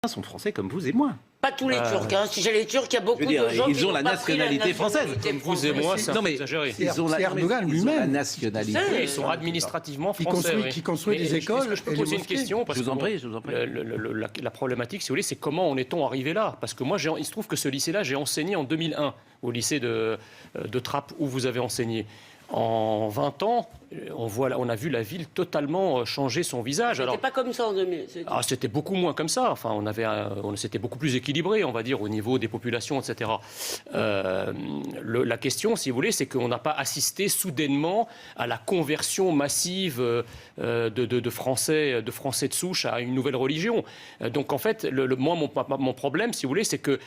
sont français comme vous et moi. Pas tous les Turcs. Hein. Si j'ai les Turcs, il y a beaucoup de gens ils qui ont la nationalité française. Comme vous et moi, c'est exagéré. Ils ont la nationalité. Ils sont administrativement français. Qui construit des écoles. Est-ce que je peux poser une question parce Je vous en prie. La problématique, si vous voulez, c'est comment en est-on arrivé là? Parce que moi, il se trouve que ce lycée-là, j'ai enseigné en 2001 au lycée de Trappes où vous avez enseigné. En 20 ans, on a vu la ville totalement changer son visage. C'était pas comme ça en 2000. C'était beaucoup moins comme ça. Enfin, c'était beaucoup plus équilibré, on va dire, au niveau des populations, etc. La question, si vous voulez, c'est qu'on n'a pas assisté soudainement à la conversion massive de Français de souche à une nouvelle religion. Donc, en fait, moi, mon problème, si vous voulez, c'est que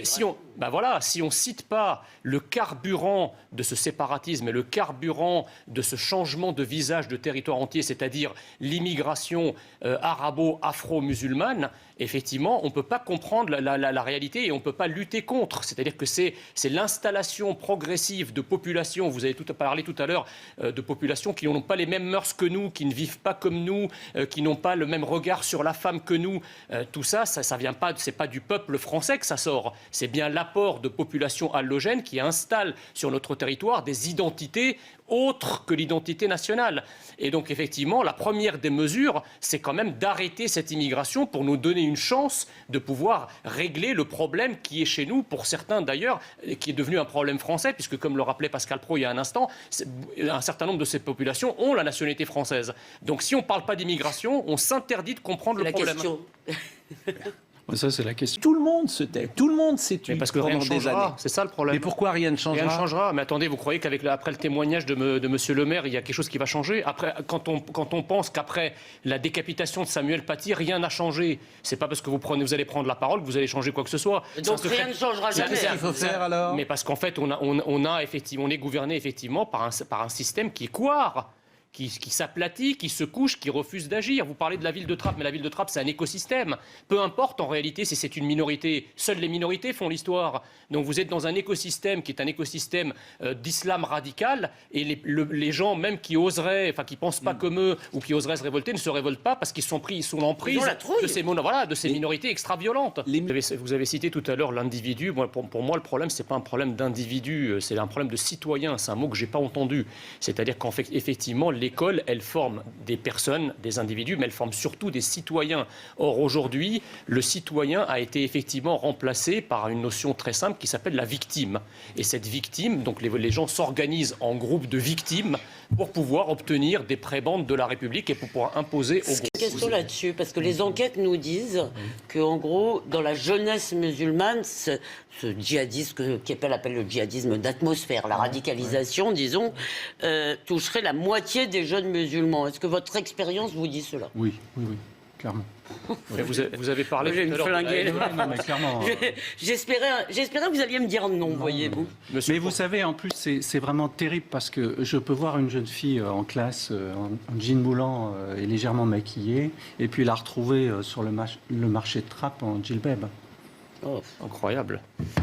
si on cite pas le carburant de ce séparatisme et le carburant de ce changement de visage de territoire entier, c'est-à-dire l'immigration arabo-afro-musulmane, effectivement, on ne peut pas comprendre la réalité et on ne peut pas lutter contre. C'est-à-dire que c'est l'installation progressive de populations, vous avez parlé tout à l'heure de populations qui n'ont pas les mêmes mœurs que nous, qui ne vivent pas comme nous, qui n'ont pas le même regard sur la femme que nous. Tout ça, ça vient pas, c'est pas du peuple français que ça sort. C'est bien l'apport de populations allogènes qui installent sur notre territoire des identités autres que l'identité nationale. Et donc, effectivement, la première des mesures, c'est quand même d'arrêter cette immigration pour nous donner une chance de pouvoir régler le problème qui est chez nous, pour certains d'ailleurs, qui est devenu un problème français, puisque comme le rappelait Pascal Praud il y a un instant, un certain nombre de ces populations ont la nationalité française. Donc, si on ne parle pas d'immigration, on s'interdit de comprendre le problème. Ça, c'est la question. Tout le monde se tait. Tout le monde s'est tué. Parce que rien ne changera. C'est ça le problème. Mais pourquoi rien ne changera? Rien ne changera. Mais attendez, vous croyez qu'après le témoignage de M. Le Maire, il y a quelque chose qui va changer? Après, quand on pense qu'après la décapitation de Samuel Paty, rien n'a changé, c'est pas parce que vous allez prendre la parole que vous allez changer quoi que ce soit. Donc rien ne changera jamais. Qu'est-ce qu'il faut faire alors? Mais parce qu'en fait, on est gouverné effectivement par un système qui est couard. Qui s'aplatit, qui se couche, qui refuse d'agir. Vous parlez de la ville de Trappes, mais la ville de Trappes, c'est un écosystème. Peu importe, en réalité, si c'est une minorité. Seules les minorités font l'histoire. Donc vous êtes dans un écosystème qui est un écosystème d'islam radical, et les gens, même qui oseraient, enfin qui pensent pas comme eux, ou qui oseraient se révolter, ne se révoltent pas parce qu'ils sont pris sous l'emprise de ces minorités extra-violentes. Vous avez cité tout à l'heure l'individu. Pour moi, le problème, c'est pas un problème d'individu, c'est un problème de citoyen. C'est un mot que j'ai pas entendu. C'est-à-dire qu'en fait, effectivement, l'école, elle forme des personnes, des individus, mais elle forme surtout des citoyens. Or, aujourd'hui, le citoyen a été effectivement remplacé par une notion très simple qui s'appelle la victime. Et cette victime, donc les gens s'organisent en groupes de victimes pour pouvoir obtenir des prébendes de la République et pour pouvoir imposer aux groupes. Question là-dessus, parce que les enquêtes nous disent qu'en gros, dans la jeunesse musulmane, ce djihadisme, qu'Appel appelle le djihadisme d'atmosphère, la radicalisation, disons, toucherait la moitié des jeunes musulmans. Est-ce que votre expérience vous dit cela? Oui, clairement. Vous avez parlé tout à l'heure. Non, mais clairement. J'espérais que vous alliez me dire non, voyez-vous. Mais vous savez, en plus, c'est vraiment terrible parce que je peux voir une jeune fille en classe, en jean moulant et légèrement maquillée, et puis la retrouver sur le marché de Trappes en djellab. Oh, incroyable.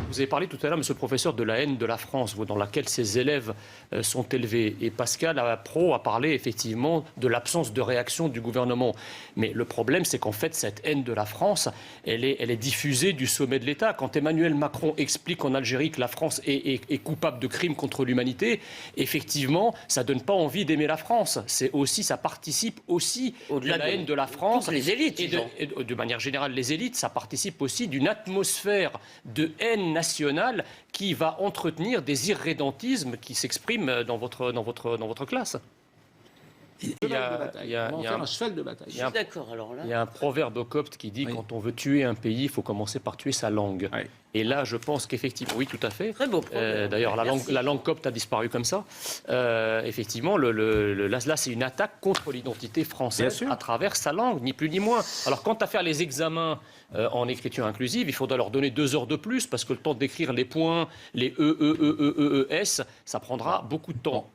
Vous avez parlé tout à l'heure, monsieur le professeur, de la haine de la France, dans laquelle ses élèves sont élevés. Et Pascal Praud a parlé effectivement de l'absence de réaction du gouvernement. Mais le problème, c'est qu'en fait, cette haine de la France, elle est diffusée du sommet de l'État. Quand Emmanuel Macron explique en Algérie que la France est coupable de crimes contre l'humanité, effectivement, ça ne donne pas envie d'aimer la France. Ça participe aussi de la haine de la France. Les élites. Et de manière générale, les élites, ça participe aussi d'une atmosphère de haine nationale qui va entretenir des irrédentismes qui s'expriment dans votre classe. Il y a un proverbe copte qui dit quand on veut tuer un pays, il faut commencer par tuer sa langue. Oui. Et là, je pense qu'effectivement, oui, tout à fait. Très beau. D'ailleurs, la langue copte a disparu comme ça. Effectivement, là, c'est une attaque contre l'identité française à travers sa langue, ni plus ni moins. Alors, quant à faire les examens en écriture inclusive, il faudra leur donner 2 heures de plus parce que le temps d'écrire les points, les E, S, ça prendra beaucoup de temps.